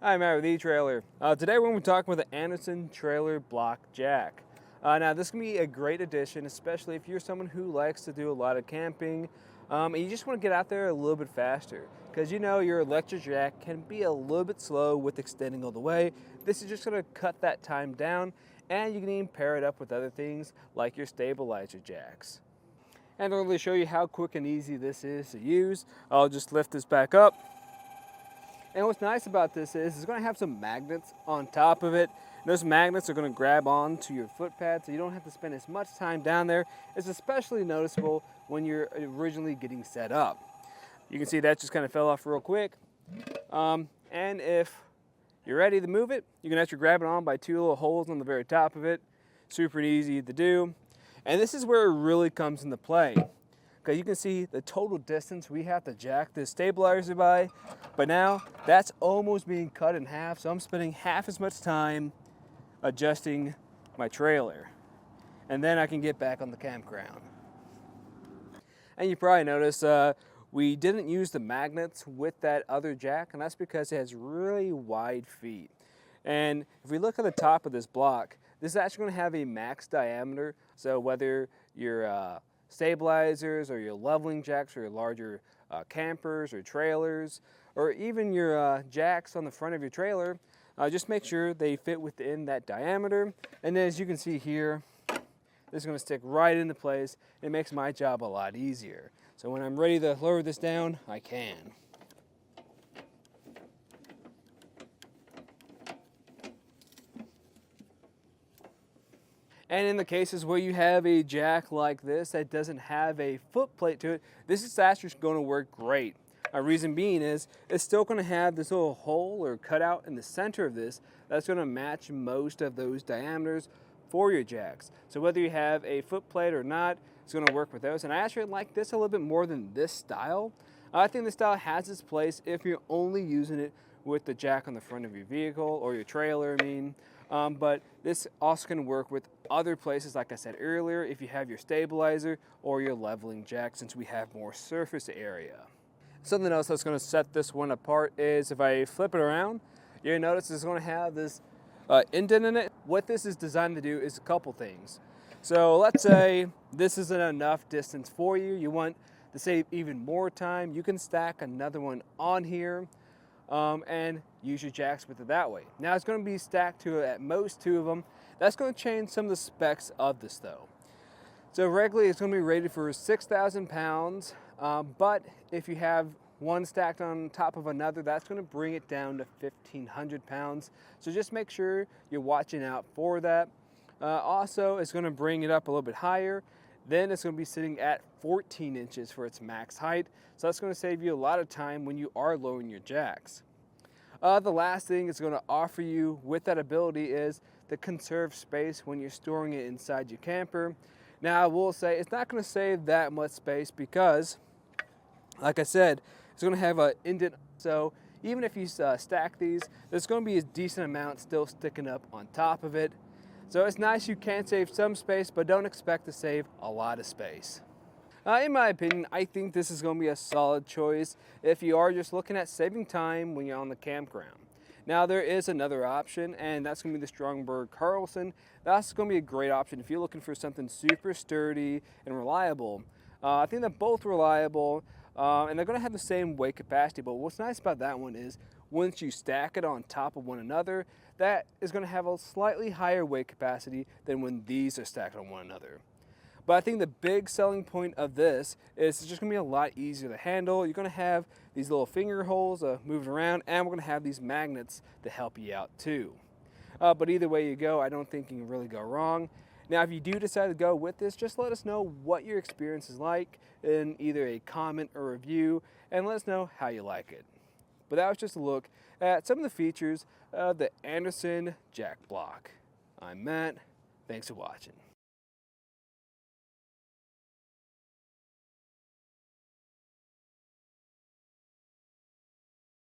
Hi, I'm Matt with eTrailer. Today we're going to be talking about the Andersen Trailer Block Jack. Now this can be a great addition, especially if you're someone who likes to do a lot of camping and you just want to get out there a little bit faster. Because you know your electric jack can be a little bit slow with extending all the way. This is just going to cut that time down, and you can even pair it up with other things like your stabilizer jacks. And I'll really show you how quick and easy this is to use. I'll just lift this back up. And what's nice about this is it's going to have some magnets on top of it. And those magnets are going to grab onto your foot pad, so you don't have to spend as much time down there. It's especially noticeable when you're originally getting set up. You can see that just kind of fell off real quick. And if you're ready to move it, you can actually grab it on by two little holes on the very top of it. Super easy to do. And this is where it really comes into play. Okay, you can see the total distance we have to jack this stabilizer by, but now that's almost being cut in half, so I'm spending half as much time adjusting my trailer, and then I can get back on the campground. And you probably noticed we didn't use the magnets with that other jack, and that's because it has really wide feet. And if we look at the top of this block, this is actually going to have a max diameter, so whether you're stabilizers or your leveling jacks or your larger campers or trailers, or even your jacks on the front of your trailer, just make sure they fit within that diameter. And as you can see here, this is going to stick right into place. It makes my job a lot easier. So when I'm ready to lower this down, I can. And in the cases where you have a jack like this that doesn't have a foot plate to it, this is actually going to work great. Reason being is it's still going to have this little hole or cutout in the center of this that's going to match most of those diameters for your jacks. So whether you have a foot plate or not, it's going to work with those. And I actually like this a little bit more than this style. I think this style has its place if you're only using it with the jack on the front of your vehicle or your trailer, but this also can work with other places, like I said earlier, if you have your stabilizer or your leveling jack, since we have more surface area. Something else that's going to set this one apart is if I flip it around, you'll notice it's going to have this indent in it. What this is designed to do is a couple things. So let's say this isn't enough distance for you. You want to save even more time. You can stack another one on here and use your jacks with it that way. Now it's going to be stacked to at most two of them. That's going to change some of the specs of this though. So regularly it's going to be rated for 6,000 pounds, but if you have one stacked on top of another, that's going to bring it down to 1,500 pounds. So just make sure you're watching out for that. Also, it's going to bring it up a little bit higher. Then it's going to be sitting at 14 inches for its max height. So that's going to save you a lot of time when you are lowering your jacks. The last thing it's going to offer you with that ability is the conserve space when you're storing it inside your camper. Now I will say it's not going to save that much space because, like I said, it's going to have an indent. So even if you stack these, there's going to be a decent amount still sticking up on top of it. So it's nice you can save some space, but don't expect to save a lot of space. In my opinion, I think this is going to be a solid choice if you are just looking at saving time when you're on the campground. Now there is another option, and that's going to be the Strongberg Carlson. That's going to be a great option if you're looking for something super sturdy and reliable. I think they're both reliable, and they're going to have the same weight capacity, but what's nice about that one is once you stack it on top of one another, that is going to have a slightly higher weight capacity than when these are stacked on one another. But I think the big selling point of this is it's just going to be a lot easier to handle. You're going to have these little finger holes moving around, and we're going to have these magnets to help you out too. But either way you go, I don't think you can really go wrong. Now, if you do decide to go with this, just let us know what your experience is like in either a comment or review, and let us know how you like it. But that was just a look at some of the features of the Andersen Jack Block. I'm Matt. Thanks for watching.